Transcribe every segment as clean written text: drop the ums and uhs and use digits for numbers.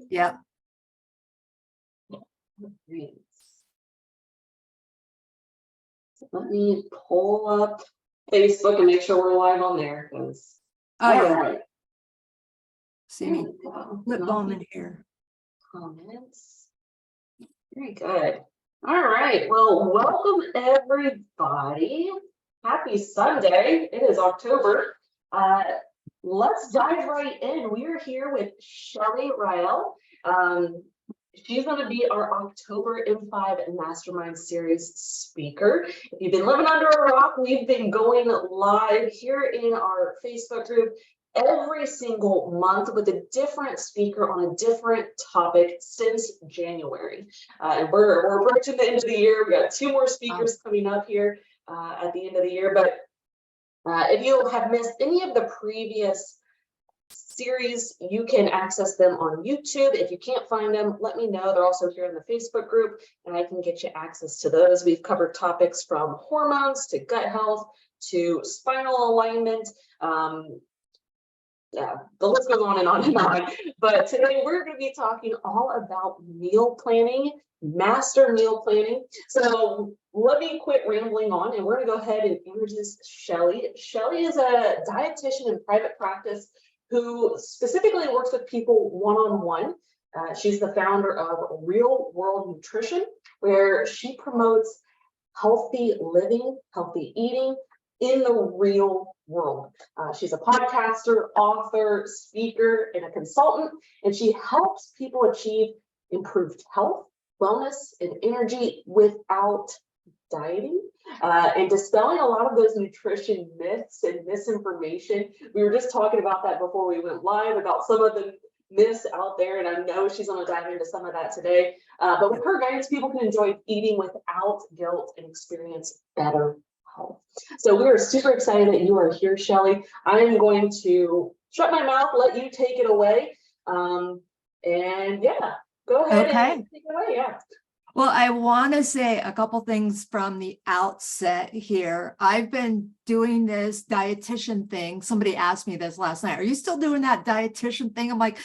Yep. Great. Let me pull up Facebook and make sure we're live on there. Oh, yeah. Right. See me flip Bowman here. Comments. Very good. All right. Well, welcome everybody. Happy Sunday. It is October. Let's dive right in. We are here with Shelley Rael. She's going to be our October M5 Mastermind Series speaker. If you've been living under a rock, we've been going live here in our Facebook group every single month with a different speaker on a different topic since January. And we're approaching the end of the year. We got 2 more speakers coming up here at the end of the year. But if you have missed any of the previous series, you can access them on YouTube. If you can't find them, let me know. They're also here in the Facebook group, and I can get you access to those. We've covered topics from hormones to gut health to spinal alignment. Yeah, the list goes on and on and on. But today we're going to be talking all about meal planning, master meal planning. So let me quit rambling on, and we're going to go ahead and introduce Shelley. Shelley is a dietitian in private practice who specifically works with people one-on-one. She's the founder of Real World Nutrition, where she promotes healthy living, healthy eating in the real world. She's a podcaster, author, speaker, and a consultant, and she helps people achieve improved health, wellness, and energy without dieting, and dispelling a lot of those nutrition myths and misinformation. We were just talking about that before we went live, about some of the myths out there, and I know she's going to dive into some of that today. But with her guidance, people can enjoy eating without guilt and experience better health. So we are super excited that you are here, Shelley. I am going to shut my mouth, let you take it away. And yeah, go ahead and take it away. Yeah. Well, I want to say a couple things from the outset here. I've been doing this dietitian thing. Somebody asked me this last night. Are you still doing that dietitian thing? I'm like,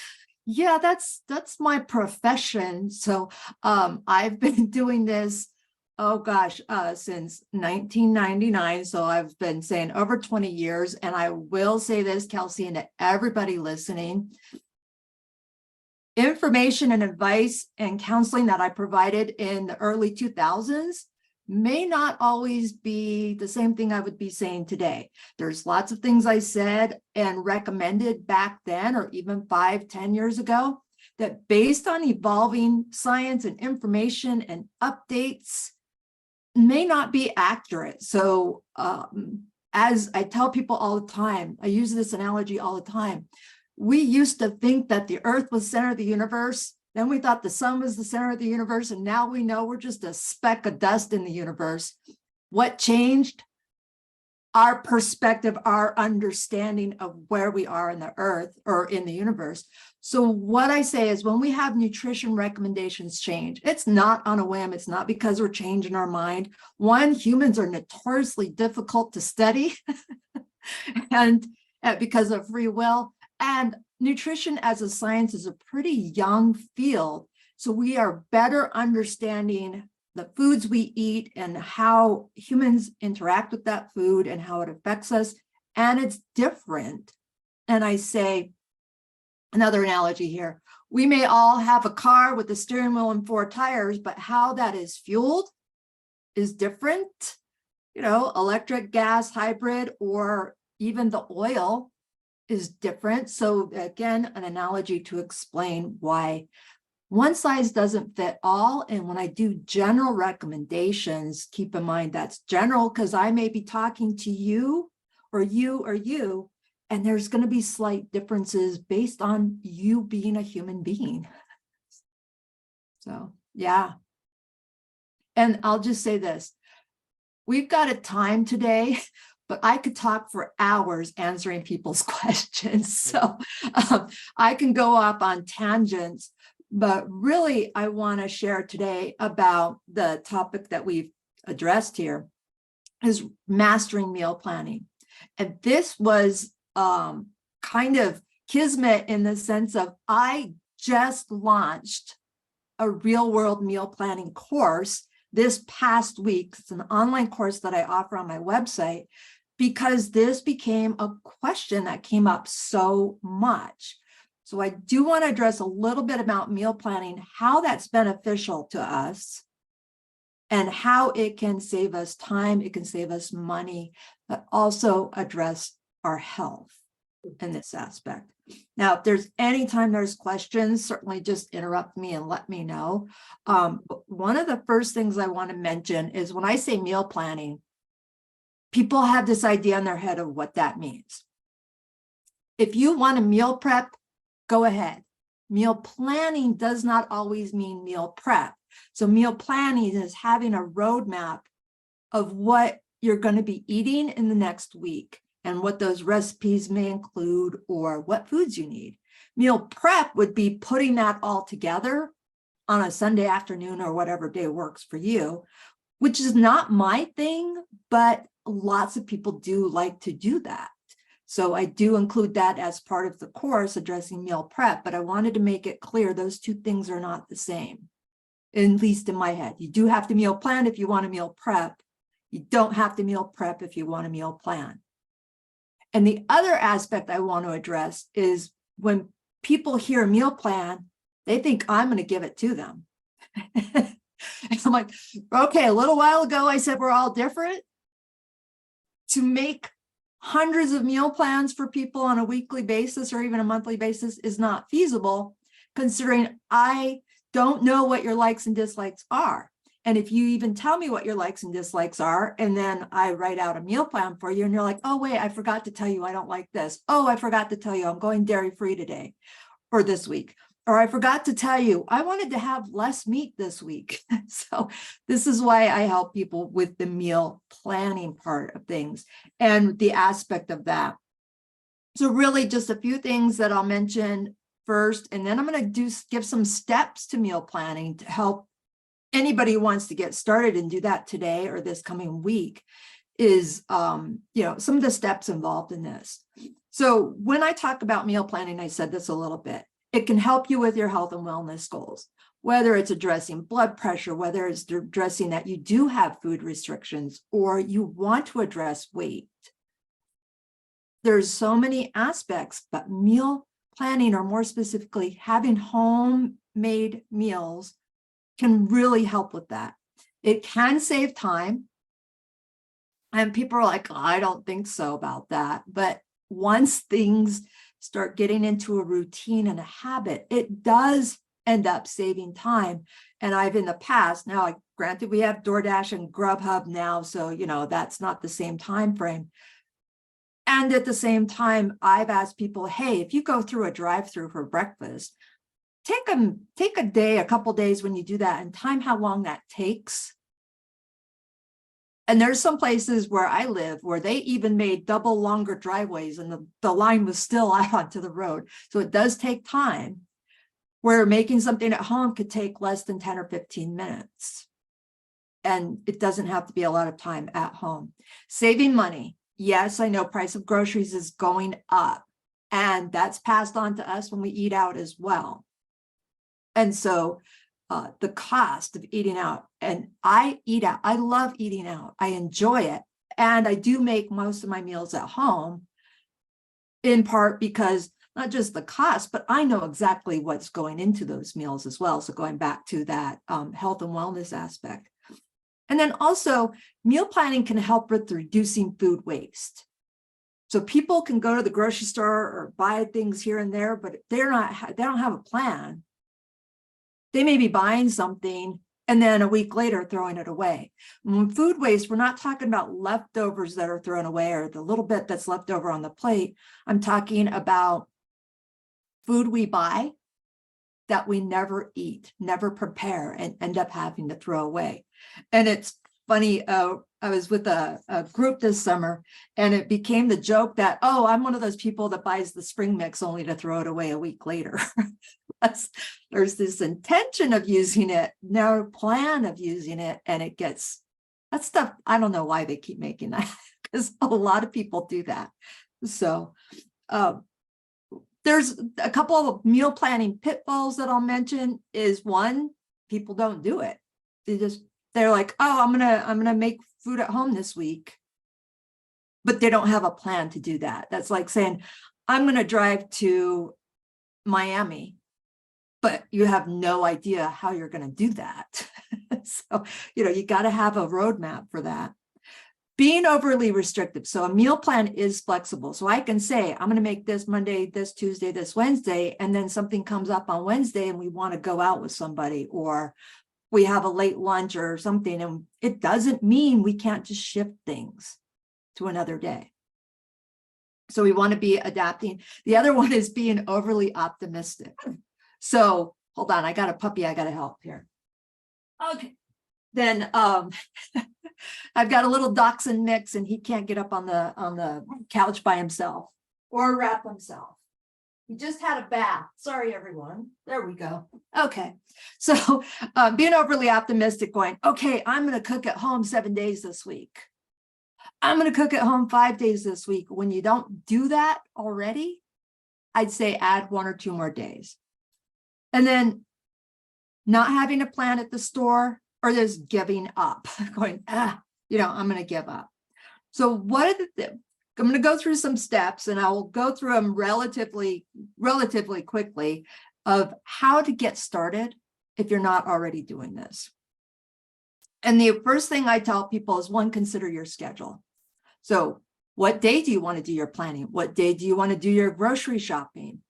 yeah, that's my profession. So I've been doing this, since 1999. So I've been saying over 20 years. And I will say this, Kelsey, and to everybody listening, information and advice and counseling that I provided in the early 2000s may not always be the same thing I would be saying today. There's lots of things I said and recommended back then, or even 5-10 years ago, that based on evolving science and information and updates may not be accurate. So as I tell people all the time, I use this analogy all the time. We used to think that the earth was the center of the universe. Then we thought the sun was the center of the universe. And now we know we're just a speck of dust in the universe. What changed? Our perspective, our understanding of where we are in the earth or in the universe. So what I say is when we have nutrition recommendations change, it's not on a whim. It's not because we're changing our mind. One, humans are notoriously difficult to study and because of free will. And nutrition as a science is a pretty young field. So we are better understanding the foods we eat and how humans interact with that food and how it affects us. And it's different. And I say, another analogy here, we may all have a car with a steering wheel and 4 tires, but how that is fueled is different. You know, electric, gas, hybrid, or even the oil is different. So again, an analogy to explain why one size doesn't fit all. And when I do general recommendations, keep in mind that's general because I may be talking to you, and there's going to be slight differences based on you being a human being. So, yeah. And I'll just say this. We've got a time today, but I could talk for hours answering people's questions. So I can go off on tangents, but really I want to share today about the topic that we've addressed here is mastering meal planning. And this was kind of kismet in the sense of I just launched a real world meal planning course this past week. It's an online course that I offer on my website because this became a question that came up so much. So I do want to address a little bit about meal planning, how that's beneficial to us, and how it can save us time, it can save us money, but also address our health in this aspect. Now, if there's any time there's questions, certainly just interrupt me and let me know. But one of the first things I want to mention is when I say meal planning, people have this idea in their head of what that means. If you want to meal prep, go ahead. Meal planning does not always mean meal prep. So meal planning is having a roadmap of what you're going to be eating in the next week and what those recipes may include or what foods you need. Meal prep would be putting that all together on a Sunday afternoon or whatever day works for you, which is not my thing, but lots of people do like to do that. So I do include that as part of the course addressing meal prep, but I wanted to make it clear those two things are not the same, at least in my head. You do have to meal plan if you want to meal prep. You don't have to meal prep if you want to meal plan. And the other aspect I want to address is when people hear meal plan, they think I'm going to give it to them. And I'm like, okay, a little while ago, I said we're all different. To make hundreds of meal plans for people on a weekly basis or even a monthly basis is not feasible, considering I don't know what your likes and dislikes are. And if you even tell me what your likes and dislikes are, and then I write out a meal plan for you, and you're like, oh, wait, I forgot to tell you I don't like this. Oh, I forgot to tell you I'm going dairy-free today or this week. Or I forgot to tell you I wanted to have less meat this week. So this is why I help people with the meal planning part of things and the aspect of that. So really just a few things that I'll mention first, and then I'm going to give some steps to meal planning to help anybody who wants to get started and do that today or this coming week is, some of the steps involved in this. So when I talk about meal planning, I said this a little bit, it can help you with your health and wellness goals, whether it's addressing blood pressure, whether it's addressing that you do have food restrictions or you want to address weight. There's so many aspects, but meal planning, or more specifically, having homemade meals can really help with that. It can save time. And people are like, oh, I don't think so about that. But once things start getting into a routine and a habit, it does end up saving time. And I've in the past, now granted we have DoorDash and Grubhub now, so that's not the same time frame. And at the same time, I've asked people, hey, if you go through a drive-through for breakfast, take a day, a couple days when you do that and time how long that takes. And there's some places where I live where they even made double longer driveways and the line was still out onto the road. So it does take time, where making something at home could take less than 10 or 15 minutes. And it doesn't have to be a lot of time at home. Saving money. Yes, I know price of groceries is going up, and that's passed on to us when we eat out as well. And so the cost of eating out, and I eat out, I love eating out, I enjoy it. And I do make most of my meals at home, in part because not just the cost, but I know exactly what's going into those meals as well. So going back to that health and wellness aspect. And then also meal planning can help with reducing food waste. So people can go to the grocery store or buy things here and there, but if they don't have a plan, they may be buying something and then a week later throwing it away. When food waste, we're not talking about leftovers that are thrown away or the little bit that's left over on the plate. I'm talking about food we buy that we never eat, never prepare, and end up having to throw away. And it's funny, I was with a group this summer, and it became the joke that, oh, I'm one of those people that buys the spring mix only to throw it away a week later. There's this intention of using it, no plan of using it, and it gets, that stuff, I don't know why they keep making that, because a lot of people do that. So There's a couple of meal planning pitfalls that I'll mention. Is one, people don't do it. They're like, oh, I'm gonna make food at home this week, but they don't have a plan to do that. That's like saying, I'm gonna drive to Miami, but you have no idea how you're gonna do that. So, you got to have a roadmap for that. Being overly restrictive. So a meal plan is flexible. So I can say, I'm going to make this Monday, this Tuesday, this Wednesday, and then something comes up on Wednesday and we want to go out with somebody, or we have a late lunch or something. And it doesn't mean we can't just shift things to another day. So we want to be adapting. The other one is being overly optimistic. So hold on, I got a puppy I got to help here. Okay. Then I've got a little dachshund mix and he can't get up on the couch by himself or wrap himself. He just had a bath. Sorry, everyone. There we go. Okay. So being overly optimistic, going, okay, I'm going to cook at home 7 days this week. I'm going to cook at home 5 days this week. When you don't do that already, I'd say add 1 or 2 more days. And then not having a plan at the store, or just giving up, going, I'm going to give up. So what are I'm going to go through some steps, and I will go through them relatively quickly, of how to get started if you're not already doing this. And the first thing I tell people is, one, consider your schedule. So what day do you want to do your planning? What day do you want to do your grocery shopping?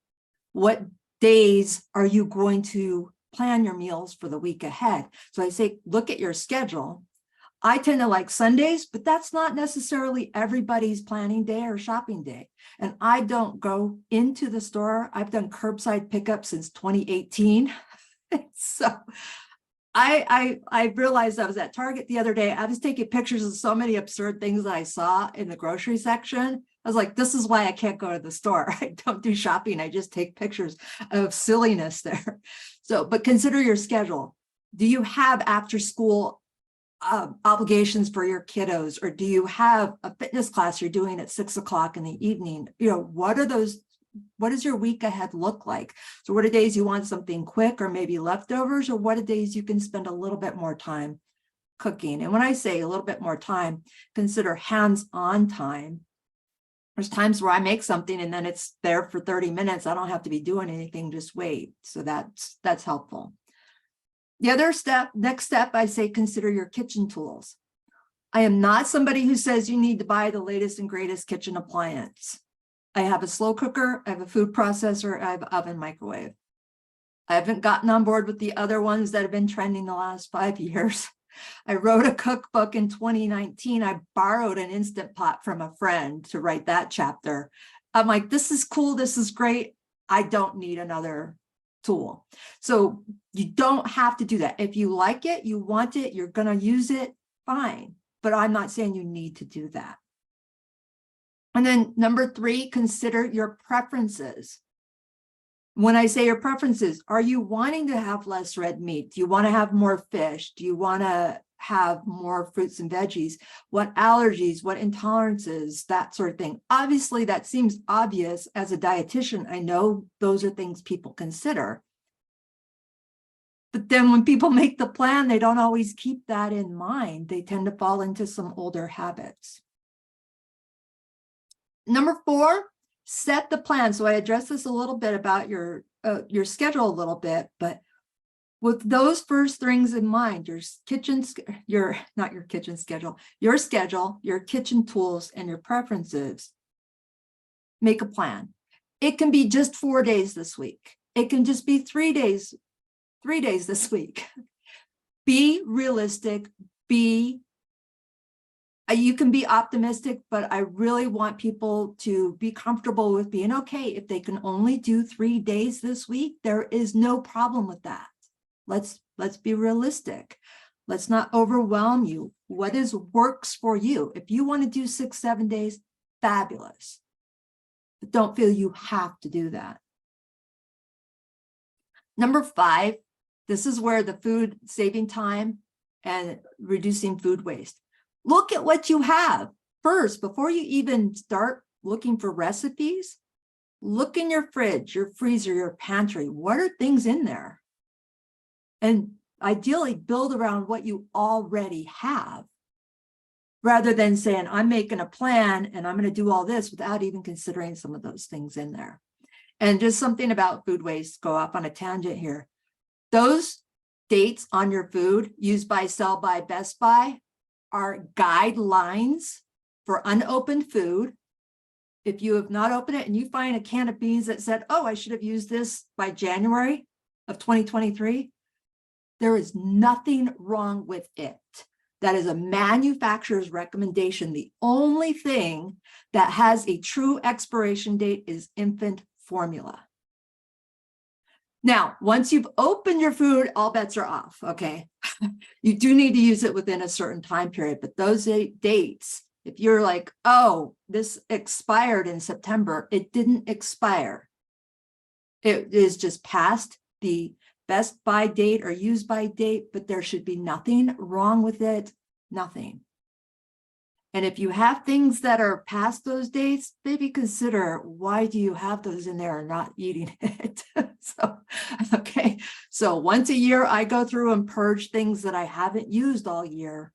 What days are you going to plan your meals for the week ahead? So I say, look at your schedule. I tend to like Sundays, but that's not necessarily everybody's planning day or shopping day. And I don't go into the store. I've done curbside pickup since 2018. So I realized I was at Target the other day. I was taking pictures of so many absurd things that I saw in the grocery section. I was like, this is why I can't go to the store. I don't do shopping. I just take pictures of silliness there. So, but consider your schedule. Do you have after school obligations for your kiddos? Or do you have a fitness class you're doing at 6 o'clock in the evening? What are those? What does your week ahead look like? So what are days you want something quick or maybe leftovers, or what are days you can spend a little bit more time cooking? And when I say a little bit more time, consider hands-on time. There's times where I make something and then it's there for 30 minutes. I don't have to be doing anything, just wait. So that's helpful. The other next step, I say, consider your kitchen tools. I am not somebody who says you need to buy the latest and greatest kitchen appliance. I have a slow cooker, I have a food processor, I have an oven microwave. I haven't gotten on board with the other ones that have been trending the last 5 years. I wrote a cookbook in 2019. I borrowed an Instant Pot from a friend to write that chapter. I'm like, this is cool. This is great. I don't need another tool. So you don't have to do that. If you like it, you want it, you're going to use it, fine. But I'm not saying you need to do that. And then number 3, consider your preferences. When I say your preferences, are you wanting to have less red meat? Do you want to have more fish? Do you want to have more fruits and veggies? What allergies, what intolerances, that sort of thing. Obviously, that seems obvious as a dietitian. I know those are things people consider. But then when people make the plan, they don't always keep that in mind. They tend to fall into some older habits. Number 4, set the plan. So I addressed this a little bit about your schedule a little bit, but with those first things in mind, your schedule, your kitchen tools, and your preferences, make a plan. It can be just 4 days this week. It can just be 3 days this week. Be realistic, you can be optimistic, but I really want people to be comfortable with being okay. If they can only do 3 days this week, there is no problem with that. Let's be realistic. Let's not overwhelm you. What works for you? If you want to do 6, 7 days, fabulous. But don't feel you have to do that. Number 5, this is where the food, saving time and reducing food waste. Look at what you have first before you even start looking for recipes. Look in your fridge, your freezer, your pantry. What are things in there? And ideally build around what you already have, rather than saying, I'm making a plan and I'm going to do all this without even considering some of those things in there. And just something about food waste, go off on a tangent here. Those dates on your food, use by, sell by, best by, are guidelines for unopened food. If you have not opened it and you find a can of beans that said, oh, I should have used this by January of 2023, there is nothing wrong with it. That is a manufacturer's recommendation. The only thing that has a true expiration date is infant formula. Now, once you've opened your food, all bets are off, okay? You do need to use it within a certain time period, but those dates, if you're like, oh, this expired in September, it didn't expire. It is just past the best by date or use by date, but there should be nothing wrong with it, nothing. And if you have things that are past those dates, maybe consider, why do you have those in there and not eating it? Okay. So once a year, I go through and purge things that I haven't used all year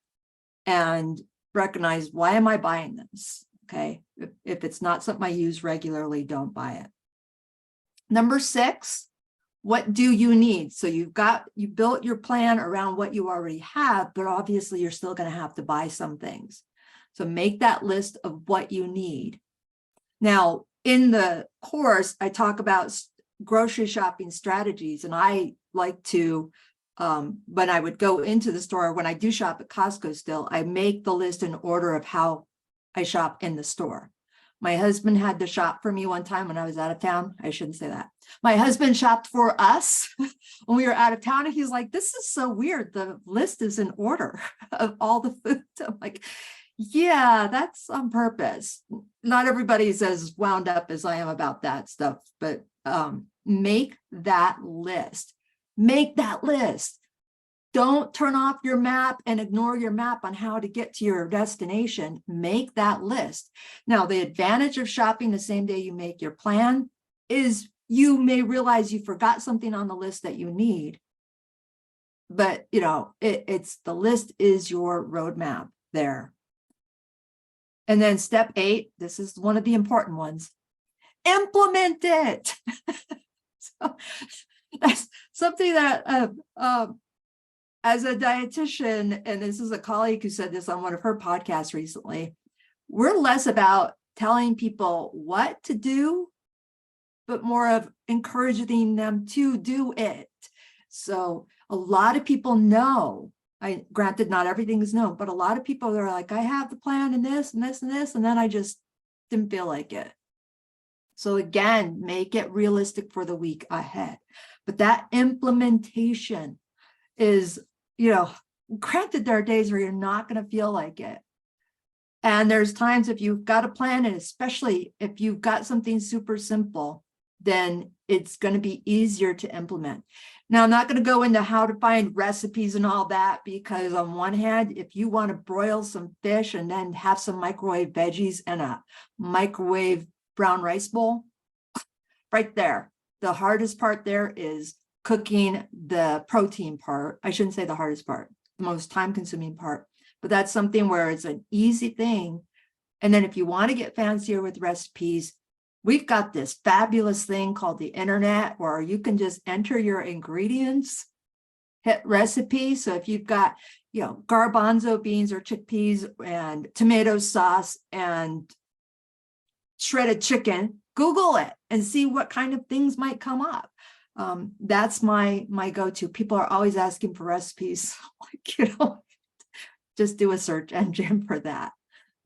and recognize, why am I buying this? Okay. If it's not something I use regularly, don't buy it. Number 6, what do you need? So you built your plan around what you already have, but obviously you're still going to have to buy some things. So make that list of what you need. Now, in the course, I talk about grocery shopping strategies, and I like to, when I would go into the store, when I do shop at Costco still, I make the list in order of how I shop in the store. My husband had to shop for me one time when I was out of town. I shouldn't say that. My husband shopped for us when we were out of town, and he's like, this is so weird. The list is in order of all the food. I'm like, yeah, that's on purpose. Not everybody's as wound up as I am about that stuff, but make that list. Make that list. Don't turn off your map and ignore your map on how to get to your destination. Make that list. Now, the advantage of shopping the same day you make your plan is you may realize you forgot something on the list that you need. But, you know, it's the list is your roadmap there. And then step 8, this is one of the important ones, implement it. So that's something that as a dietitian, and this is a colleague who said this on one of her podcasts recently, we're less about telling people what to do, but more of encouraging them to do it. So a lot of people know, granted, not everything is known, but a lot of people are like, I have the plan and this and this and this, and then I just didn't feel like it. So again, make it realistic for the week ahead. But that implementation is, you know, granted, there are days where you're not going to feel like it. And there's times if you've got a plan, and especially if you've got something super simple, then it's going to be easier to implement. Now, I'm not going to go into how to find recipes and all that, because on one hand, if you want to broil some fish and then have some microwave veggies and a microwave brown rice bowl, right there, the hardest part there is cooking the protein part. I shouldn't say the hardest part, the most time-consuming part, but that's something where it's an easy thing. And then if you want to get fancier with recipes, we've got this fabulous thing called the internet where you can just enter your ingredients, hit recipe. So if you've got, you know, garbanzo beans or chickpeas and tomato sauce and shredded chicken, Google it and see what kind of things might come up. That's my go-to. People are always asking for recipes. Like, you know, just do a search engine for that.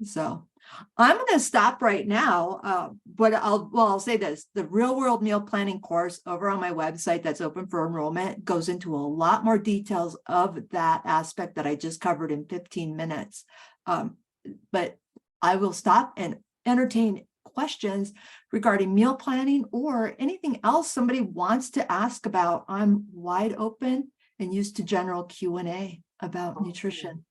So I'm going to stop right now, but I'll say this. The real world meal planning course over on my website that's open for enrollment goes into a lot more details of that aspect that I just covered in 15 minutes. But I will stop and entertain questions regarding meal planning or anything else somebody wants to ask about. I'm wide open and used to general Q&A about nutrition.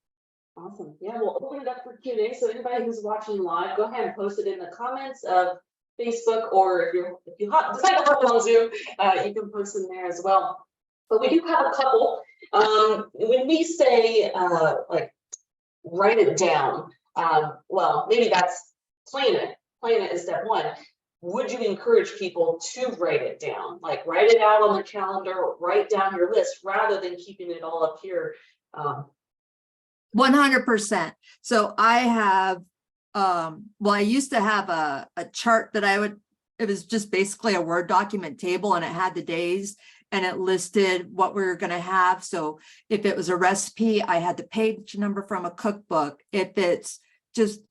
Awesome. Yeah, we'll open it up for Q&A. So anybody who's watching live, go ahead and post it in the comments of Facebook, or if you decide to hop on Zoom, you can post them there as well. But we do have a couple. When we say like write it down, well, maybe that's plan it. Plan it is step one. Would you encourage people to write it down? Like write it out on the calendar, or write down your list rather than keeping it all up here. 100%. So I have, well, I used to have a chart that it was just basically a Word document table, and it had the days and it listed what we were going to have. So if it was a recipe, I had the page number from a cookbook. If it's just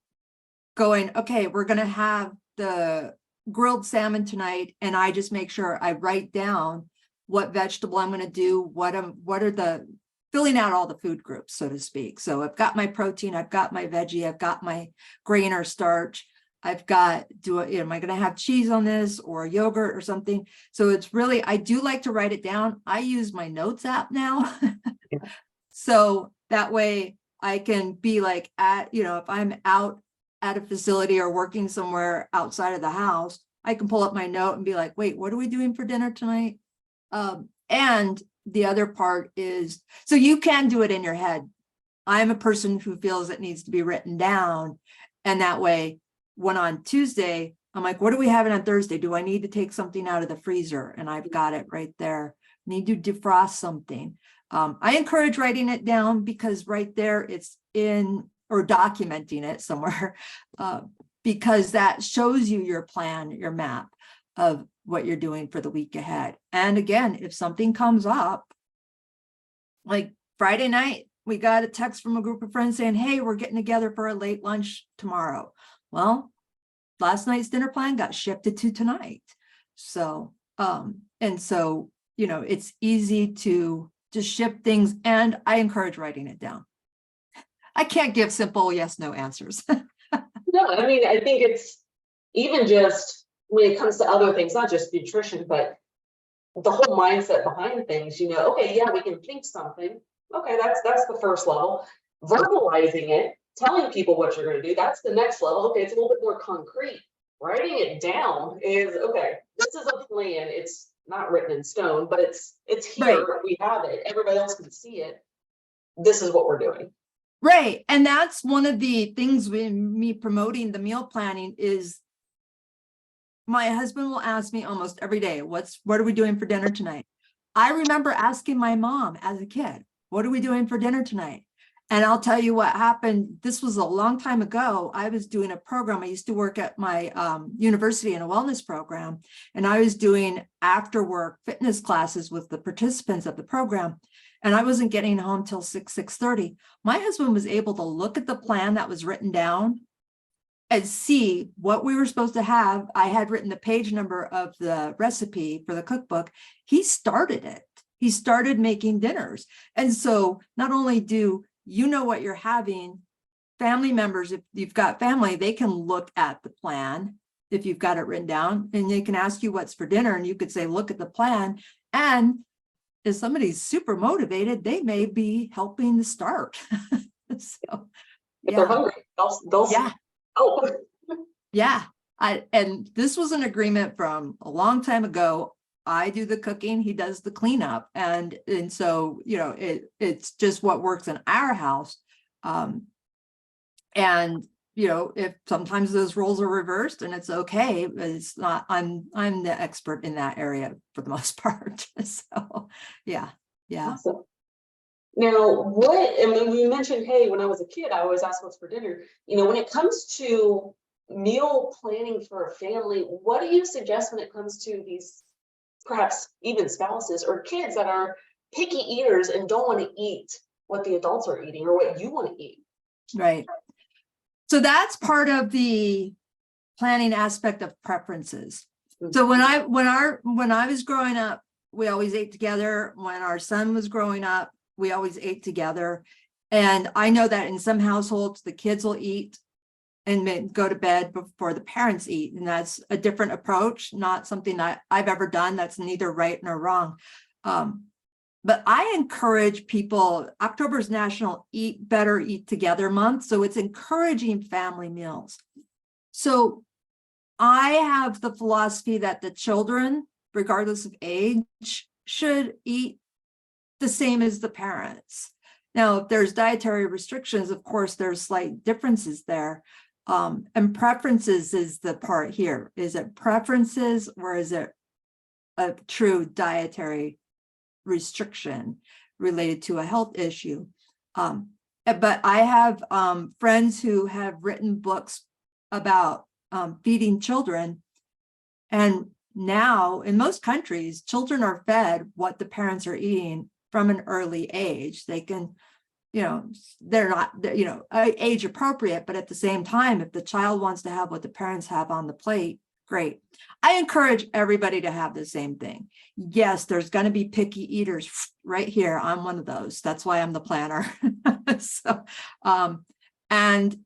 going, okay, we're going to have the grilled salmon tonight, and I just make sure I write down what vegetable I'm going to do, what are the filling out all the food groups, so to speak. So I've got my protein, I've got my veggie, I've got my grain or starch, I've got, am I going to have cheese on this or yogurt or something? So it's really, I do like to write it down. I use my notes app now. Yeah. So that way I can be like if I'm out at a facility or working somewhere outside of the house, I can pull up my note and be like, wait, what are we doing for dinner tonight? And the other part is, so you can do it in your head. I'm a person who feels it needs to be written down. And that way, when on Tuesday, I'm like, what are we having on Thursday? Do I need to take something out of the freezer? And I've got it right there. Need to defrost something. I encourage writing it down, because right there it's in, or documenting it somewhere, because that shows you your plan, your map of what you're doing for the week ahead. And again, if something comes up, like Friday night, we got a text from a group of friends saying, hey, we're getting together for a late lunch tomorrow. Well, last night's dinner plan got shifted to tonight. So, and so, it's easy to just shift things, and I encourage writing it down. I can't give simple yes, no answers. No, I mean, I think it's even just when it comes to other things, not just nutrition, but the whole mindset behind things, okay, yeah, we can think something. Okay, that's the first level. Verbalizing it, telling people what you're going to do, that's the next level. Okay, it's a little bit more concrete. Writing it down is, okay, this is a plan. It's not written in stone, but it's here. Right. We have it. Everybody else can see it. This is what we're doing. Right. And that's one of the things with me promoting the meal planning is my husband will ask me almost every day, what are we doing for dinner tonight? I remember asking my mom as a kid, what are we doing for dinner tonight? And I'll tell you what happened. This was a long time ago. I was doing a program. I used to work at my university in a wellness program, and I was doing after work fitness classes with the participants of the program. And I wasn't getting home till 6:30. My husband was able to look at the plan that was written down and see what we were supposed to have. I had written the page number of the recipe for the cookbook. He started it. He started making dinners. And so not only do you know what you're having, family members, if you've got family, they can look at the plan if you've got it written down, and they can ask you what's for dinner, and you could say, look at the plan. And if somebody's super motivated, they may be helping to start. So, if they're hungry, they'll yeah. Oh, yeah. And this was an agreement from a long time ago. I do the cooking, he does the cleanup. And so, it's just what works in our house. And, if sometimes those roles are reversed, and it's okay, but it's not, I'm the expert in that area for the most part. So, yeah. Awesome. Now, we mentioned, hey, when I was a kid, I always asked what's for dinner. When it comes to meal planning for a family, what do you suggest when it comes to these, perhaps even spouses or kids that are picky eaters and don't want to eat what the adults are eating or what you want to eat? Right. So that's part of the planning aspect of preferences. Mm-hmm. So when I was growing up, we always ate together. When our son was growing up, we always ate together. And I know that in some households, the kids will eat and then go to bed before the parents eat. And that's a different approach, not something that I've ever done. That's neither right nor wrong. But I encourage people, October is National Eat Better, Eat Together month. So it's encouraging family meals. So I have the philosophy that the children, regardless of age, should eat the same as the parents. Now, if there's dietary restrictions, of course, there's slight differences there. And preferences is the part here. Is it preferences or is it a true dietary restriction related to a health issue? But I have friends who have written books about feeding children. And now in most countries, children are fed what the parents are eating from an early age. They can, they're not, age appropriate, but at the same time, if the child wants to have what the parents have on the plate, great. I encourage everybody to have the same thing. Yes, there's going to be picky eaters right here. I'm one of those. That's why I'm the planner. So, and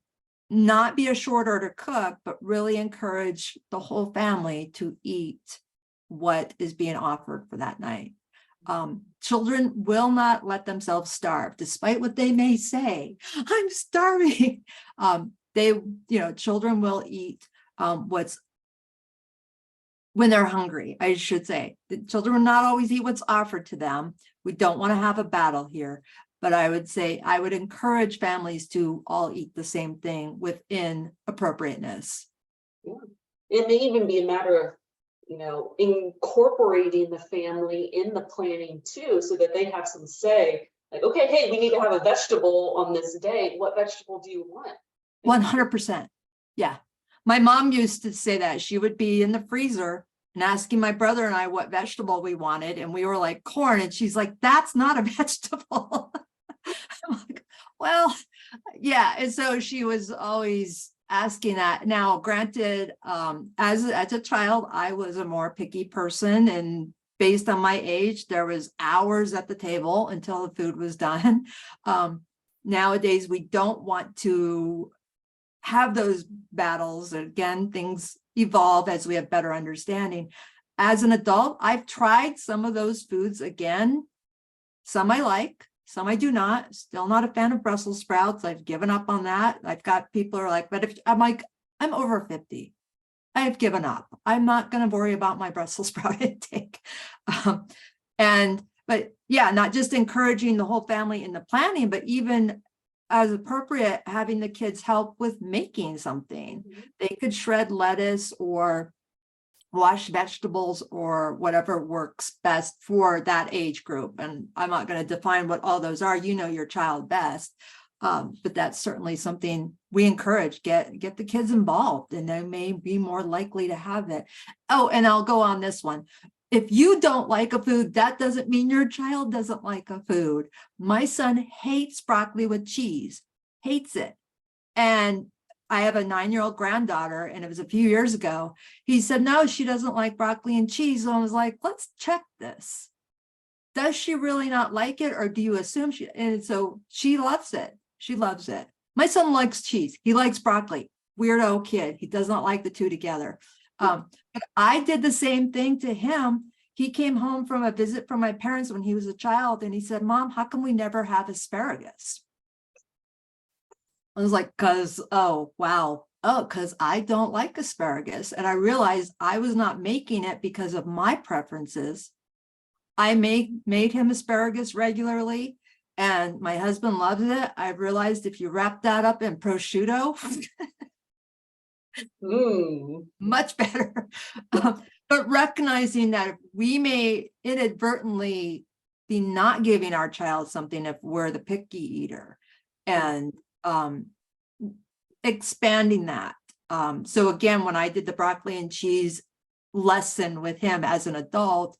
not be a short order cook, but really encourage the whole family to eat what is being offered for that night. Children will not let themselves starve, despite what they may say. I'm starving. Children will eat what's when they're hungry, I should say. The children will not always eat what's offered to them. We don't want to have a battle here, but I would say I would encourage families to all eat the same thing within appropriateness. Yeah. It may even be a matter of, incorporating the family in the planning too, so that they have some say. Like, okay, hey, we need to have a vegetable on this day. What vegetable do you want? 100%. Yeah. My mom used to say that. She would be in the freezer and asking my brother and I what vegetable we wanted. And we were like, corn. And she's like, that's not a vegetable. I'm like, well, yeah. And so she was always asking that. Now, granted, as a child, I was a more picky person, and based on my age, there was hours at the table until the food was done. Nowadays, we don't want to have those battles. Again, things evolve as we have better understanding. As an adult, I've tried some of those foods again. Some I like, some I do not. Still not a fan of Brussels sprouts. I've given up on that. I've got people who are like, but if I'm like, I'm over 50. I've given up. I'm not going to worry about my Brussels sprout intake. But yeah, not just encouraging the whole family in the planning, but even as appropriate, having the kids help with making something. Mm-hmm. They could shred lettuce or wash vegetables or whatever works best for that age group. And I'm not going to define what all those are. Your child best. But that's certainly something we encourage. Get the kids involved, and they may be more likely to have it. Oh, and I'll go on this one. If you don't like a food, that doesn't mean your child doesn't like a food. My son hates broccoli with cheese, hates it. And I have a 9-year-old granddaughter, and it was a few years ago. He said, no, she doesn't like broccoli and cheese. So I was like, let's check this. Does she really not like it, or do you assume she? And so she loves it. She loves it. My son likes cheese. He likes broccoli. Weirdo kid. He does not like the two together. But I did the same thing to him. He came home from a visit from my parents when he was a child, and he said, Mom, how come we never have asparagus? I was like, because I don't like asparagus. And I realized I was not making it because of my preferences. I made him asparagus regularly, and my husband loves it. I realized if you wrap that up in prosciutto, much better. But recognizing that if we may inadvertently be not giving our child something if we're the picky eater, and expanding that. So again, when I did the broccoli and cheese lesson with him as an adult,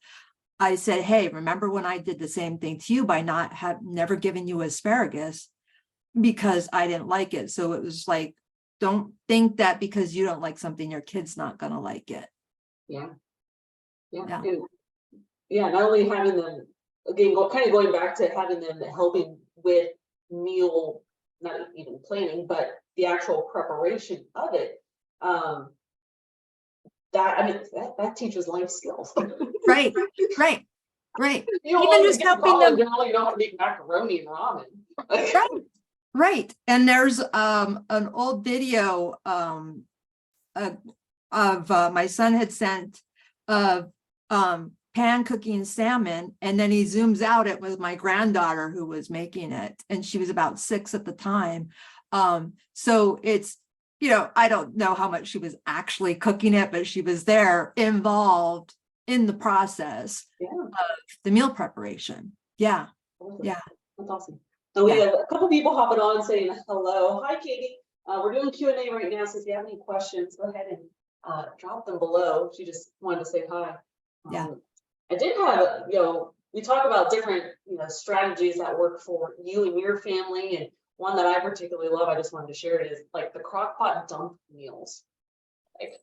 I said, hey, remember when I did the same thing to you by never giving you asparagus because I didn't like it. So it was like, don't think that because you don't like something, your kid's not going to like it. Yeah. And not only having them, again, going back to having them helping with meal, not even planning, but the actual preparation of it. That teaches life skills. Right. Even just helping them. You know how to make macaroni and ramen. Right. And there's an old video. my son had sent of pan cooking salmon, and then he zooms out, it was my granddaughter who was making it, and she was about 6 at the time. So it's, I don't know how much she was actually cooking it, but she was there involved in the process of the meal preparation. Yeah. Yeah. That's awesome. So we have a couple people hopping on saying hello. Hi, Katie. We're doing Q&A right now, so if you have any questions, go ahead and drop them below. She just wanted to say hi. Yeah. I did have, we talk about different, strategies that work for you and your family, and one that I particularly love, I just wanted to share it, is like the crock pot dump meals. Like,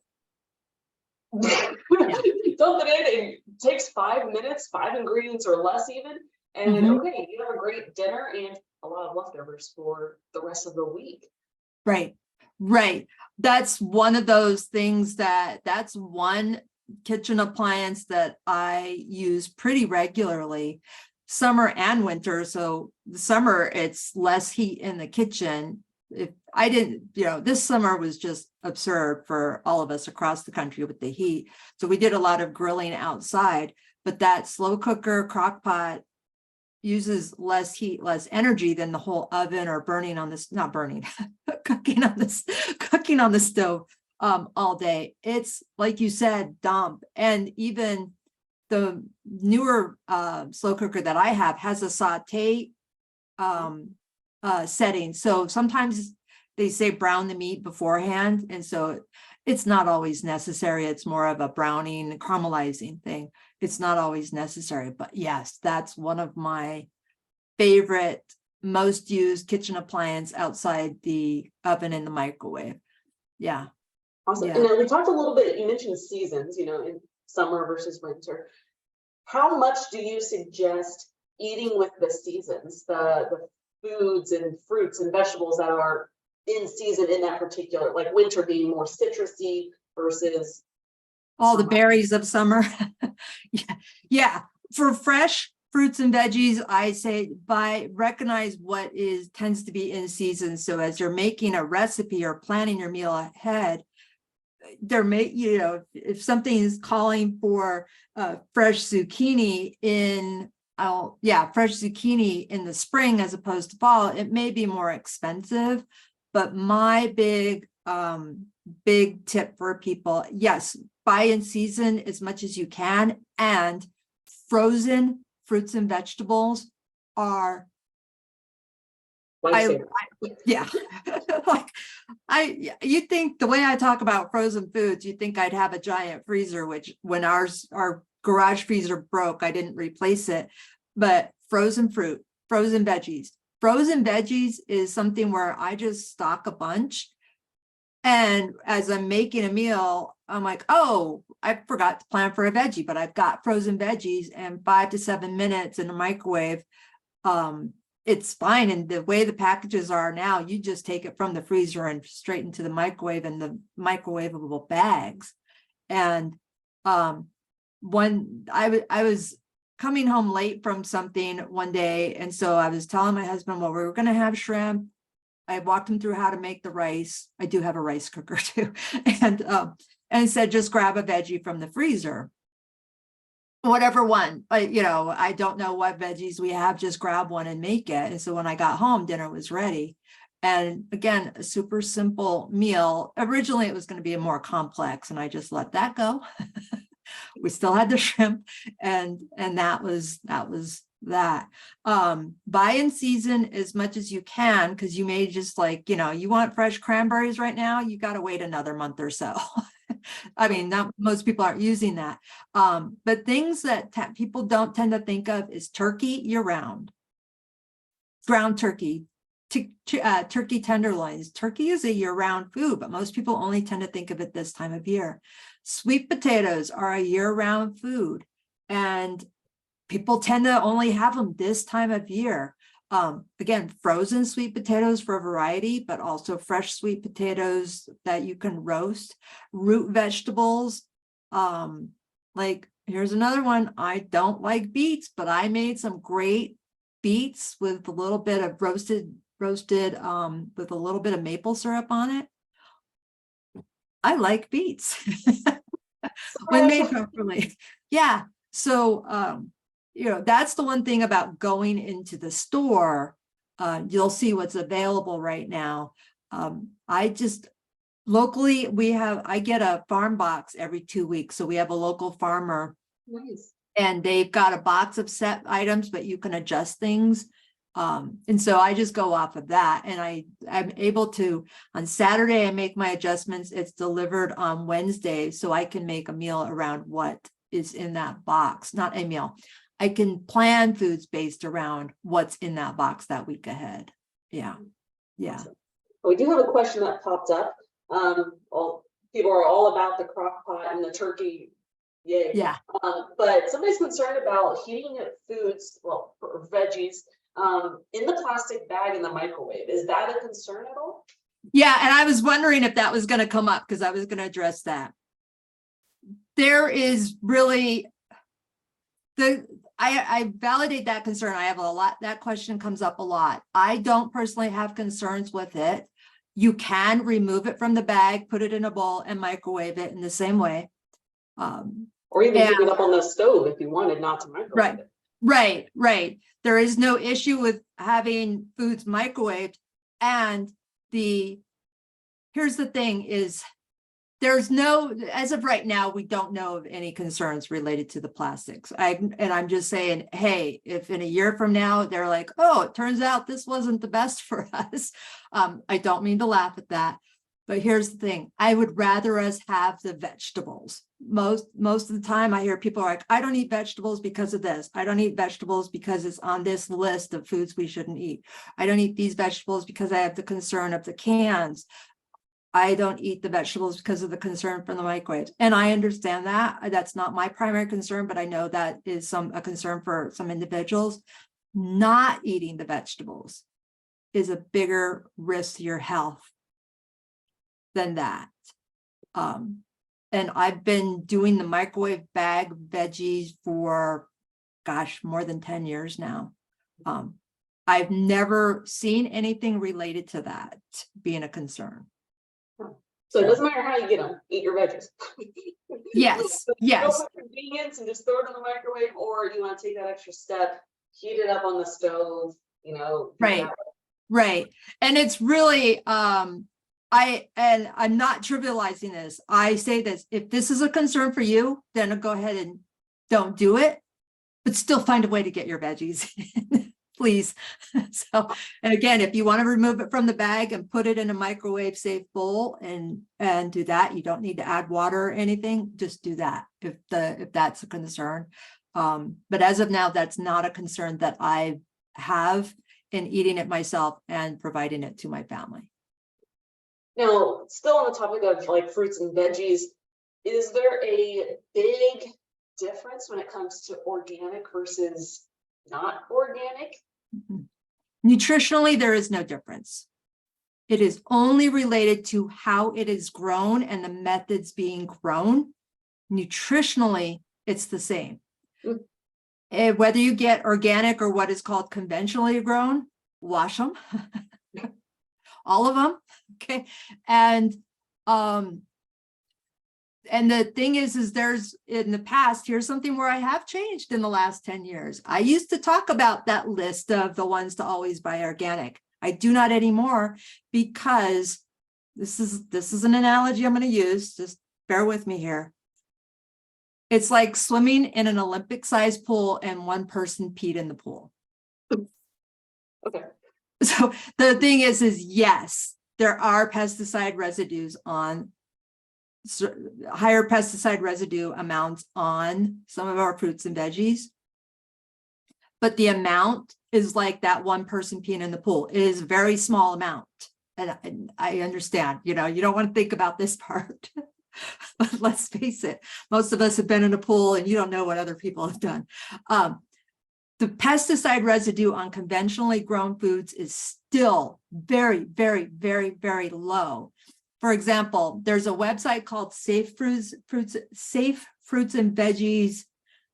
dump it in, it takes 5 minutes, 5 ingredients or less even, and okay, you have a great dinner and a lot of leftovers for the rest of the week. Right. That's one of those things that's one kitchen appliance that I use pretty regularly, summer and winter. So the summer, it's less heat in the kitchen. If I didn't, this summer was just absurd for all of us across the country with the heat. So we did a lot of grilling outside, but that slow cooker crock pot uses less heat, less energy than the whole oven or burning on this, not burning, cooking on the stove all day. It's like you said, dump. And even the newer slow cooker that I have has a saute setting. So sometimes they say brown the meat beforehand, and so it's not always necessary. It's more of a browning, caramelizing thing. It's not always necessary, but yes, that's one of my favorite, most used kitchen appliance outside the oven and the microwave. Yeah. Awesome. Yeah. And then we talked a little bit, you mentioned seasons, in summer versus winter. How much do you suggest eating with the seasons, the foods and fruits and vegetables that are in season in that particular, like winter being more citrusy versus all the berries of summer? Yeah. For fresh fruits and veggies, I say recognize what tends to be in season. So as you're making a recipe or planning your meal ahead, if something is calling for fresh zucchini fresh zucchini in the spring as opposed to fall, it may be more expensive. But my big tip for people, yes, buy in season as much as you can, and frozen fruits and vegetables are yeah. Like you think the way I talk about frozen foods, you think I'd have a giant freezer, which when our garage freezer broke, I didn't replace it. But frozen fruit, frozen veggies is something where I just stock a bunch. And as I'm making a meal, I'm like, oh, I forgot to plan for a veggie, but I've got frozen veggies, and 5 to 7 minutes in the microwave. It's fine. And the way the packages are now, you just take it from the freezer and straight into the microwave in the microwavable bags. And when I was coming home late from something one day, and so I was telling my husband, well, we were going to have shrimp. I walked him through how to make the rice. I do have a rice cooker too. And said, just grab a veggie from the freezer. Whatever one, I don't know what veggies we have, just grab one and make it. And so when I got home, dinner was ready. And again, a super simple meal. Originally, it was going to be more complex, and I just let that go. We still had the shrimp, and that was that. Buy in season as much as you can, because you may just you want fresh cranberries right now, you got to wait another month or so. I mean, most people aren't using that. But things that people don't tend to think of is turkey year-round. Ground turkey, turkey tenderloins. Turkey is a year-round food, but most people only tend to think of it this time of year. Sweet potatoes are a year-round food, and people tend to only have them this time of year. Again, frozen sweet potatoes for variety, but also fresh sweet potatoes that you can roast. Root vegetables. Here's another one. I don't like beets, but I made some great beets with a little bit of roasted with a little bit of maple syrup on it. I like beets when made properly. Yeah. So, that's the one thing about going into the store. You'll see what's available right now. Locally, I get a farm box every 2 weeks. So we have a local farmer. Nice. And they've got a box of set items, but you can adjust things. And so I just go off of that, and I'm able to, on Saturday, I make my adjustments. It's delivered on Wednesday, so I can make a meal around what is in that box, not a meal. I can plan foods based around what's in that box that week ahead. Yeah. Yeah. Awesome. We do have a question that popped up. People are all about the crock pot and the turkey. Yay. Yeah. But somebody's concerned about heating foods, well, or veggies, in the plastic bag in the microwave. Is that a concern at all? Yeah. And I was wondering if that was going to come up, because I was going to address that. There is really I validate that concern. I have a lot, that question comes up a lot. I don't personally have concerns with it. You can remove it from the bag, put it in a bowl, and microwave it in the same way. Or even heat it up on the stove if you wanted not to microwave it. Right. There is no issue with having foods microwaved. And here's the thing is, as of right now, we don't know of any concerns related to the plastics. I'm just saying, hey, if in a year from now, they're like, oh, it turns out this wasn't the best for us. I don't mean to laugh at that, but here's the thing. I would rather us have the vegetables. Most of the time I hear people are like, I don't eat vegetables because of this. I don't eat vegetables because it's on this list of foods we shouldn't eat. I don't eat these vegetables because I have the concern of the cans. I don't eat the vegetables because of the concern from the microwaves. And I understand that. That's not my primary concern, but I know that is a concern for some individuals. Not eating the vegetables is a bigger risk to your health than that. And I've been doing the microwave bag veggies for, more than 10 years now. I've never seen anything related to that being a concern. So it doesn't matter how you get them, eat your veggies. Yes. Go for convenience and just throw it in the microwave, or you want to take that extra step, heat it up on the stove, Right. And it's really, I'm not trivializing this. I say this, if this is a concern for you, then go ahead and don't do it, but still find a way to get your veggies in. Please. So, and again, if you want to remove it from the bag and put it in a microwave safe bowl and do that, you don't need to add water or anything. Just do that if that's a concern. But as of now, that's not a concern that I have in eating it myself and providing it to my family. Now, still on the topic of like fruits and veggies, is there a big difference when it comes to organic versus not organic? Nutritionally, there is no difference. It is only related to how it is grown and the methods being grown. Nutritionally, it's the same. And whether you get organic or what is called conventionally grown, wash them, all of them. Okay. And the thing is there's in the past, here's something where I have changed in the last 10 years. I used to talk about that list of the ones to always buy organic. I do not anymore, because this is an analogy I'm going to use. Just bear with me here. It's like swimming in an Olympic sized pool and one person peed in the pool. Okay. So the thing is yes, there are pesticide residues on higher pesticide residue amounts on some of our fruits and veggies. But the amount is like that one person peeing in the pool. It is a very small amount. And I understand, you don't want to think about this part. But let's face it, most of us have been in a pool and you don't know what other people have done. The pesticide residue on conventionally grown foods is still very, very, very, very low. For example, there's a website called Safe Fruits and Veggies. I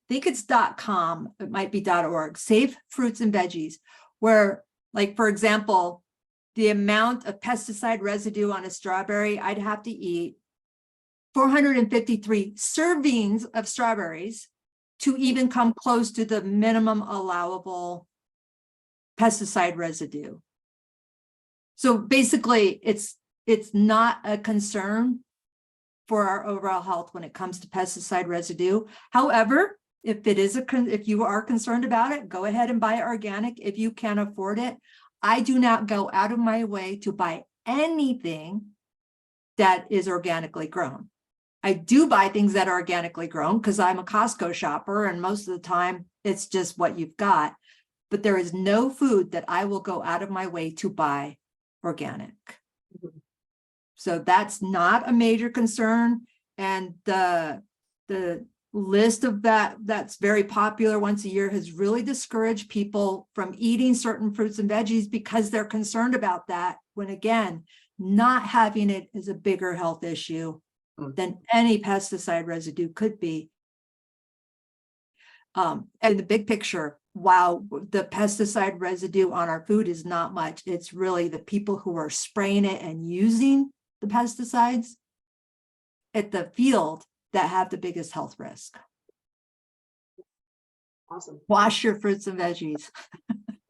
think it's .com. It might be .org. Safe Fruits and Veggies, where, like, for example, the amount of pesticide residue on a strawberry I'd have to eat 453 servings of strawberries to even come close to the minimum allowable pesticide residue. So basically, it's not a concern for our overall health when it comes to pesticide residue. However, if you are concerned about it, go ahead and buy organic if you can afford it. I do not go out of my way to buy anything that is organically grown. I do buy things that are organically grown because I'm a Costco shopper, and most of the time it's just what you've got. But there is no food that I will go out of my way to buy organic. So that's not a major concern. And the list of that's very popular once a year has really discouraged people from eating certain fruits and veggies because they're concerned about that, when again, not having it is a bigger health issue than any pesticide residue could be. And the big picture, while the pesticide residue on our food is not much, it's really the people who are spraying it and using the pesticides at the field that have the biggest health risk. Awesome. Wash your fruits and veggies.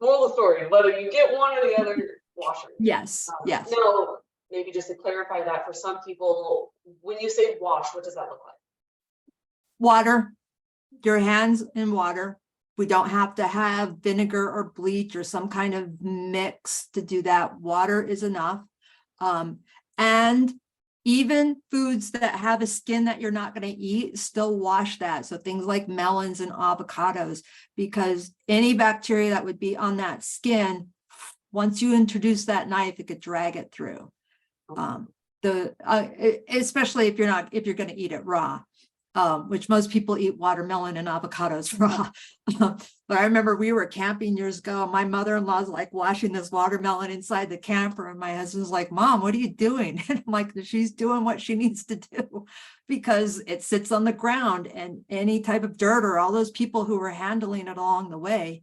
Moral of the story, whether you get one or the other, wash it. Yes, yes. Now, maybe just to clarify that for some people, when you say wash, what does that look like? Water, your hands in water. We don't have to have vinegar or bleach or some kind of mix to do that. Water is enough. And even foods that have a skin that you're not going to eat, still wash that. So things like melons and avocados, because any bacteria that would be on that skin, once you introduce that knife, it could drag it through. Especially if you're going to eat it raw, which most people eat watermelon and avocados raw. But I remember we were camping years ago. My mother-in-law's like washing this watermelon inside the camper, and my husband's like, "Mom, what are you doing?" And I'm like, "She's doing what she needs to do," because it sits on the ground, and any type of dirt or all those people who were handling it along the way,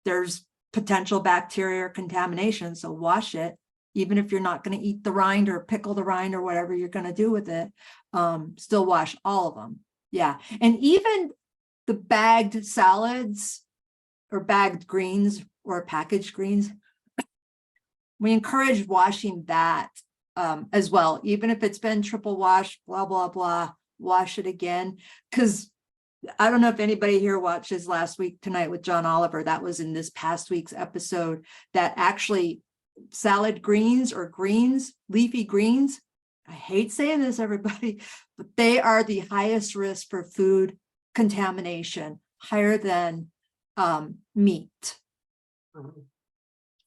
there's potential bacteria or contamination. So wash it, even if you're not going to eat the rind or pickle the rind or whatever you're going to do with it. Still wash all of them. Yeah. And even the bagged salads or bagged greens or packaged greens, we encourage washing that as well. Even if it's been triple washed, blah, blah, blah, wash it again. Because I don't know if anybody here watches Last Week Tonight with John Oliver. That was in this past week's episode, that actually salad greens or greens, leafy greens, I hate saying this, everybody, but they are the highest risk for food contamination, higher than meat.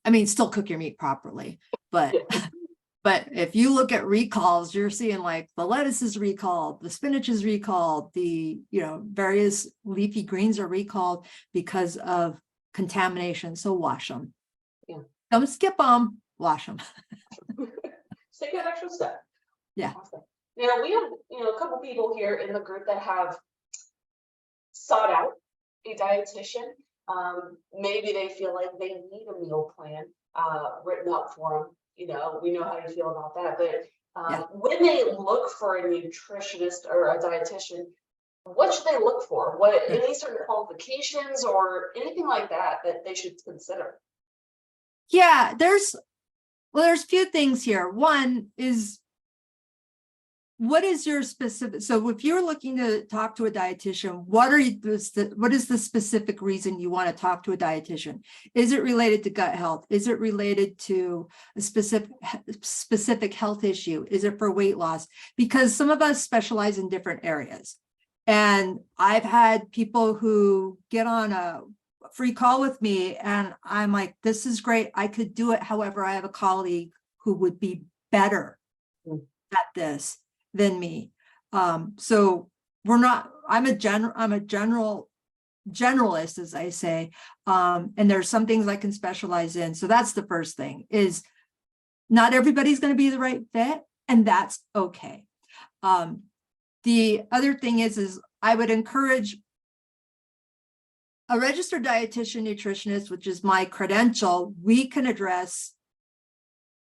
I mean, still cook your meat properly, but if you look at recalls, you're seeing like the lettuce is recalled, the spinach is recalled, the various leafy greens are recalled because of contamination. So wash them. Yeah. Don't skip them, wash them. Take that extra step. Yeah. Awesome. Now we have, a couple people here in the group that have sought out a dietitian. Maybe they feel like they need a meal plan written up for them. We know how you feel about that. But when they look for a nutritionist or a dietitian, what should they look for? Any certain qualifications or anything like that they should consider? Yeah, there's a few things here. One is, what is your specific, so if you're looking to talk to a dietitian, what is the specific reason you want to talk to a dietitian? Is it related to gut health? Is it related to a specific health issue? Is it for weight loss? Because some of us specialize in different areas. And I've had people who get on a free call with me and I'm like, this is great, I could do it. However, I have a colleague who would be better at this than me. So I'm a generalist, as I say. And there's some things I can specialize in. So that's the first thing, is not everybody's going to be the right fit, and that's okay. The other thing is I would encourage a registered dietitian nutritionist, which is my credential. We can address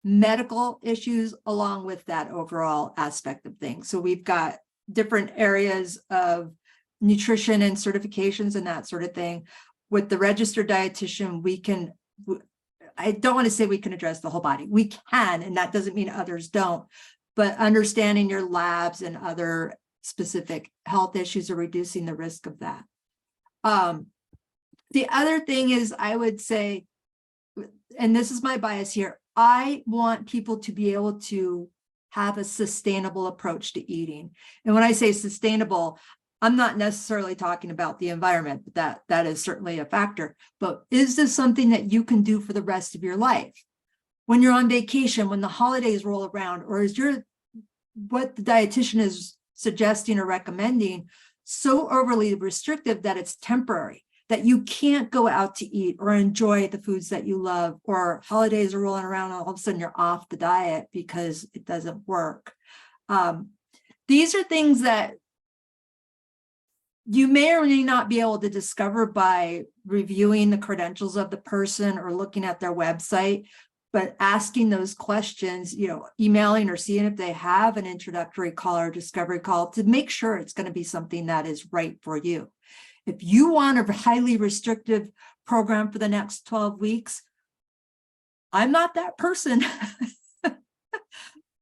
medical issues along with that overall aspect of things. So we've got different areas of nutrition and certifications and that sort of thing. With the registered dietitian, I don't want to say we can address the whole body. We can, and that doesn't mean others don't, but understanding your labs and other specific health issues are reducing the risk of that. The other thing is, I would say, and this is my bias here, I want people to be able to have a sustainable approach to eating. And when I say sustainable, I'm not necessarily talking about the environment, but that is certainly a factor. But is this something that you can do for the rest of your life? When you're on vacation, when the holidays roll around, or is what the dietitian is suggesting or recommending so overly restrictive that it's temporary, that you can't go out to eat or enjoy the foods that you love, or holidays are rolling around and all of a sudden you're off the diet because it doesn't work. These are things that you may or may not be able to discover by reviewing the credentials of the person or looking at their website, but asking those questions, emailing or seeing if they have an introductory call or discovery call to make sure it's going to be something that is right for you. If you want a highly restrictive program for the next 12 weeks, I'm not that person.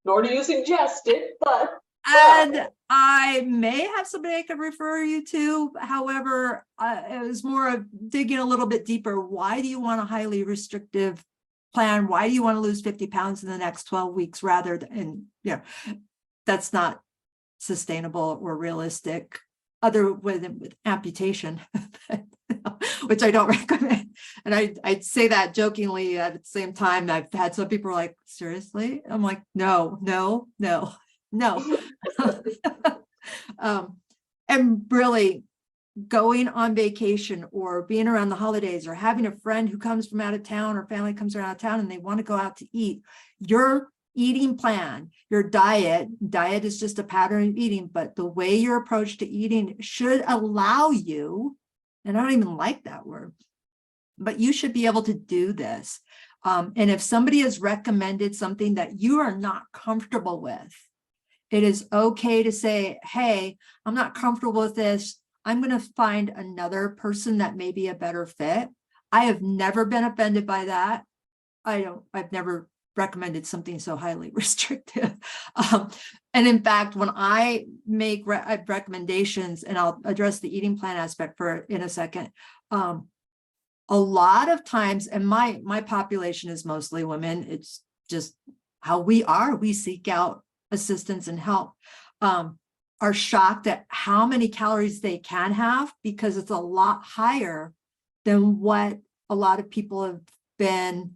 Nor do you suggest it, but. And I may have somebody I could refer you to. However, it was more of digging a little bit deeper. Why do you want a highly restrictive plan? Why do you want to lose 50 pounds in the next 12 weeks rather than, that's not sustainable or realistic, other with amputation, which I don't recommend. And I'd say that jokingly. At the same time, I've had some people like, seriously? I'm like, no. And really going on vacation or being around the holidays or having a friend who comes from out of town or family comes from out of town and they want to go out to eat, your eating plan, your diet is just a pattern of eating, but the way your approach to eating should allow you, and I don't even like that word, but you should be able to do this. And if somebody has recommended something that you are not comfortable with, it is okay to say, hey, I'm not comfortable with this. I'm going to find another person that may be a better fit. I have never been offended by that. I've never recommended something so highly restrictive. And in fact, when I make recommendations, and I'll address the eating plan aspect in a second, a lot of times, and my population is mostly women, it's just how we are. We seek out assistance and help, are shocked at how many calories they can have, because it's a lot higher than what a lot of people have been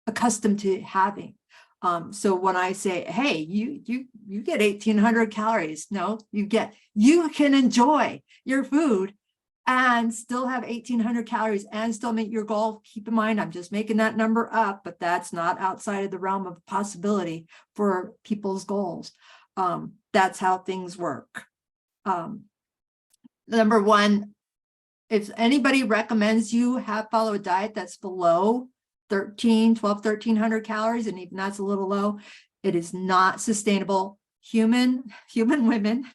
accustomed to having. So when I say, hey, you get 1,800 calories, no, you can enjoy your food and still have 1,800 calories and still meet your goal. Keep in mind, I'm just making that number up, but that's not outside of the realm of possibility for people's goals. That's how things work. Number one, if anybody recommends you follow a diet that's below 1,300 calories, and even that's a little low, it is not sustainable. Human women,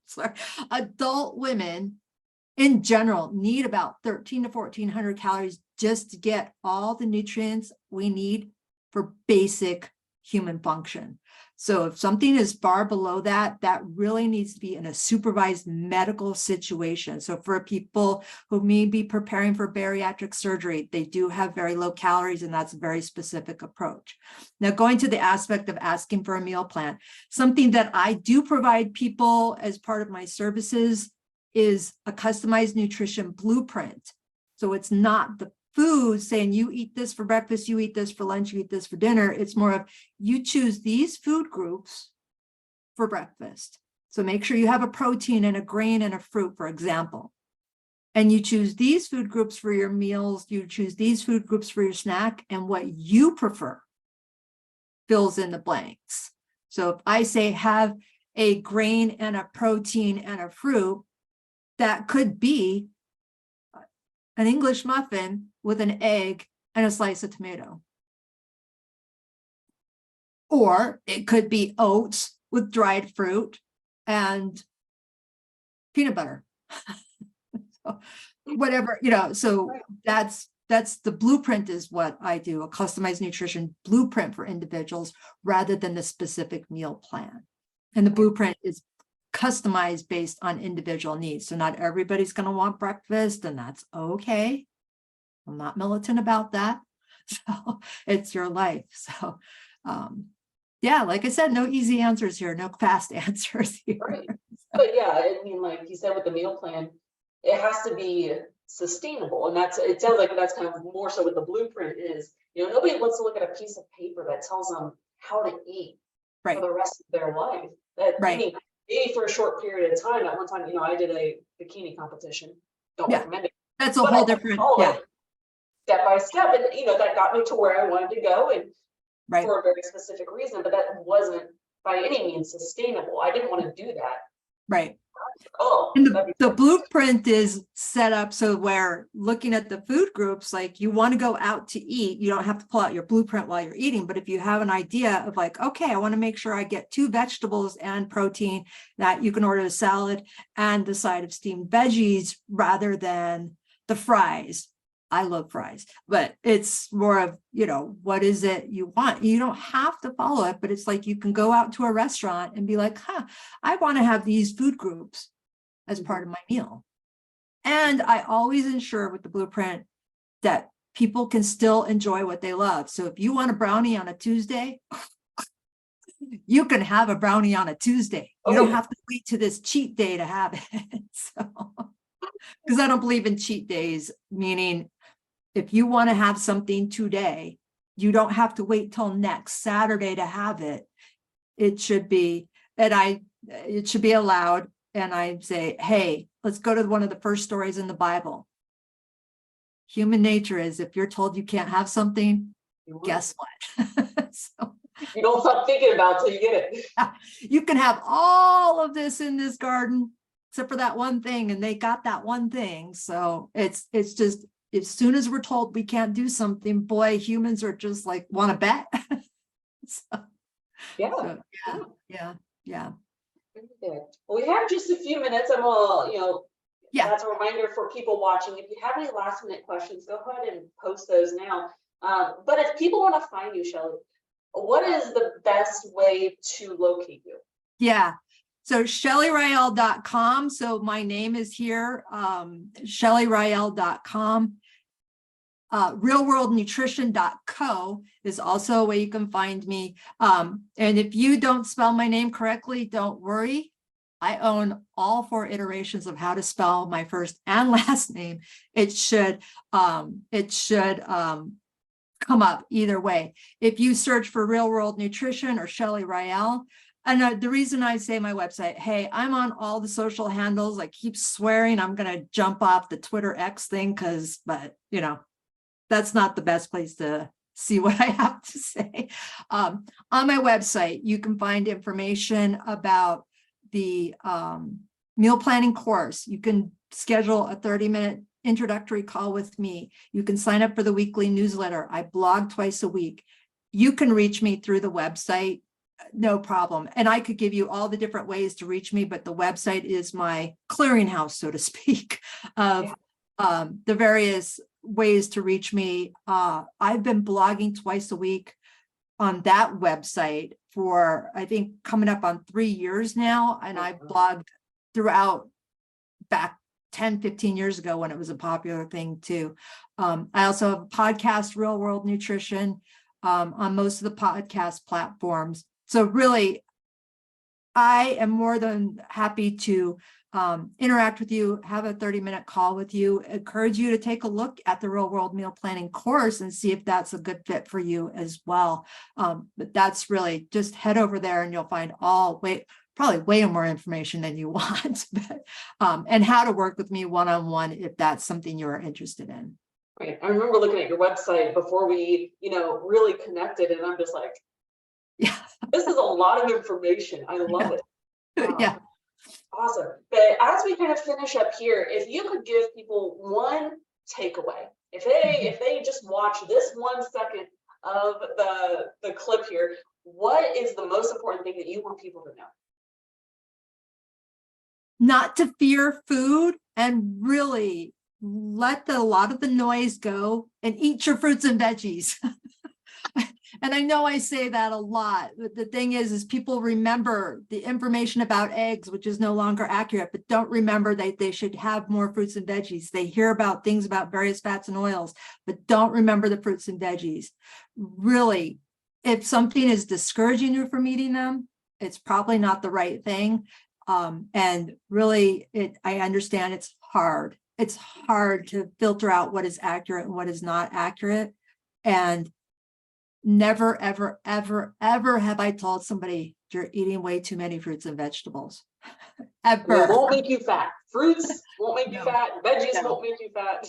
sorry, adult women in general need about 1,300 to 1,400 calories just to get all the nutrients we need for basic human function. So if something is far below that, that really needs to be in a supervised medical situation. So for people who may be preparing for bariatric surgery, they do have very low calories, and that's a very specific approach. Now, going to the aspect of asking for a meal plan, something that I do provide people as part of my services is a customized nutrition blueprint. So it's not the food saying you eat this for breakfast, you eat this for lunch, you eat this for dinner. It's more of you choose these food groups for breakfast. So make sure you have a protein and a grain and a fruit, for example. And you choose these food groups for your meals, you choose these food groups for your snack, and what you prefer fills in the blanks. So if I say have a grain and a protein and a fruit, that could be an English muffin with an egg and a slice of tomato. Or it could be oats with dried fruit and peanut butter. So whatever, so that's the blueprint is what I do, a customized nutrition blueprint for individuals rather than the specific meal plan. And the blueprint is customized based on individual needs. So not everybody's going to want breakfast, and that's okay. I'm not militant about that. So it's your life. So yeah, like I said, no easy answers here, no fast answers here. Right. But yeah, I mean, like you said with the meal plan, it has to be sustainable. And it sounds like that's kind of more so what the blueprint is. Nobody wants to look at a piece of paper that tells them how to eat Right. for the rest of their life. That Right. maybe for a short period of time. At one time, I did a bikini competition. Don't recommend it. That's a whole different, yeah. Step by step. And that got me to where I wanted to go, and Right. for a very specific reason, but that wasn't by any means sustainable. I didn't want to do that. Right. Oh, and the blueprint is set up so where looking at the food groups, like you want to go out to eat, you don't have to pull out your blueprint while you're eating. But if you have an idea of like, okay, I want to make sure I get 2 vegetables and protein, that you can order a salad and the side of steamed veggies rather than the fries. I love fries, but it's more of, what is it you want? You don't have to follow it, but it's like you can go out to a restaurant and be like, I want to have these food groups as part of my meal. And I always ensure with the blueprint that people can still enjoy what they love. So if you want a brownie on a Tuesday, you can have a brownie on a Tuesday. You don't have to wait to this cheat day to have it. So, because I don't believe in cheat days, meaning if you want to have something today, you don't have to wait till next Saturday to have it. It should be, it should be allowed. And I say, hey, let's go to one of the first stories in the Bible. Human nature is if you're told you can't have something, guess what? So, you don't stop thinking about it till you get it. You can have all of this in this garden, except for that one thing, and they got that one thing. So it's just, as soon as we're told we can't do something, boy, humans are just like, want to bet. Yeah. Well, we have just a few minutes, and we'll, that's a reminder for people watching. If you have any last minute questions, go ahead and post those now. But if people want to find you, Shelley, what is the best way to locate you? Yeah. So ShelleyRael.com. So my name is here, ShelleyRael.com. realworldnutrition.co is also a way you can find me. And if you don't spell my name correctly, don't worry. I own all 4 iterations of how to spell my first and last name. It should come up either way. If you search for Real World Nutrition or Shelley Rael, and the reason I say my website, hey, I'm on all the social handles. I keep swearing I'm going to jump off the Twitter X thing but that's not the best place to see what I have to say. On my website, you can find information about the meal planning course. You can schedule a 30-minute introductory call with me. You can sign up for the weekly newsletter. I blog twice a week. You can reach me through the website, no problem. And I could give you all the different ways to reach me, but the website is my clearinghouse, so to speak, of the various ways to reach me. I've been blogging twice a week on that website for, I think, coming up on 3 years now. And I've blogged throughout back 10, 15 years ago when it was a popular thing too. I also have a podcast, Real World Nutrition, on most of the podcast platforms. So really, I am more than happy to interact with you, have a 30-minute call with you, encourage you to take a look at the Real World Meal Planning course and see if that's a good fit for you as well. But that's really just head over there and you'll find probably way more information than you want, but, and how to work with me one-on-one if that's something you're interested in. Right. I remember looking at your website before we, really connected, and I'm just like, yeah, this is a lot of information. I love it. Yeah. Awesome. But as we kind of finish up here, if you could give people one takeaway, if they just watch this 1 second of the clip here, what is the most important thing that you want people to know? Not to fear food and really let a lot of the noise go and eat your fruits and veggies. And I know I say that a lot, but the thing is people remember the information about eggs, which is no longer accurate, but don't remember that they should have more fruits and veggies. They hear about things about various fats and oils, but don't remember the fruits and veggies. Really, if something is discouraging you from eating them, it's probably not the right thing. And really, I understand it's hard. It's hard to filter out what is accurate and what is not accurate. And never, ever, ever, ever have I told somebody you're eating way too many fruits and vegetables. It Ever. won't make you fat. Fruits won't make you No. fat. Veggies No. won't make you fat.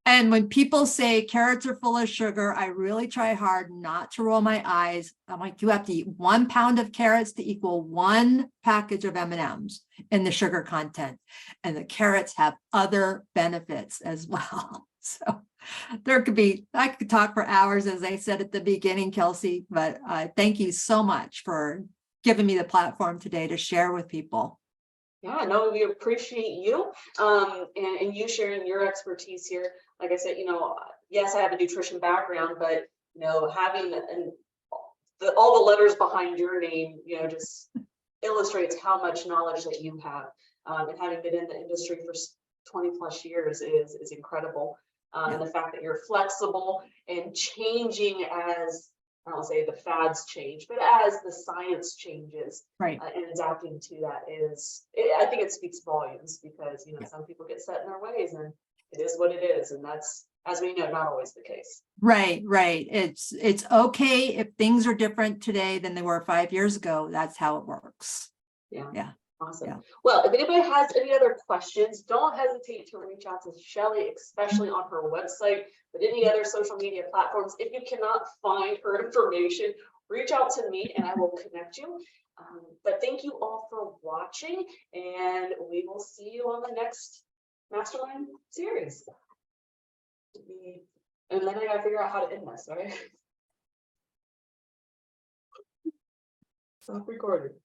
And when people say carrots are full of sugar, I really try hard not to roll my eyes. I'm like, you have to eat 1 pound of carrots to equal 1 package of M&Ms in the sugar content. And the carrots have other benefits as well. So I could talk for hours, as I said at the beginning, Kelsey, but thank you so much for giving me the platform today to share with people. Yeah, no, we appreciate you and you sharing your expertise here. Like I said, yes, I have a nutrition background, but having all the letters behind your name, just illustrates how much knowledge that you have. And having been in the industry for 20 plus years is incredible. And the fact that you're flexible and changing as, I don't say the fads change, but as the science changes, Right. And adapting to that I think it speaks volumes, because some people get set in their ways, and it is what it is, and that's, as we know, not always the case. Right. It's okay if things are different today than they were 5 years ago. That's how it works. Yeah. Awesome. Yeah. Well, if anybody has any other questions, don't hesitate to reach out to Shelley, especially on her website, but any other social media platforms. If you cannot find her information, reach out to me and I will connect you. But thank you all for watching, and we will see you on the next Mastermind series. And then I gotta figure out how to end this, right? Stop recording.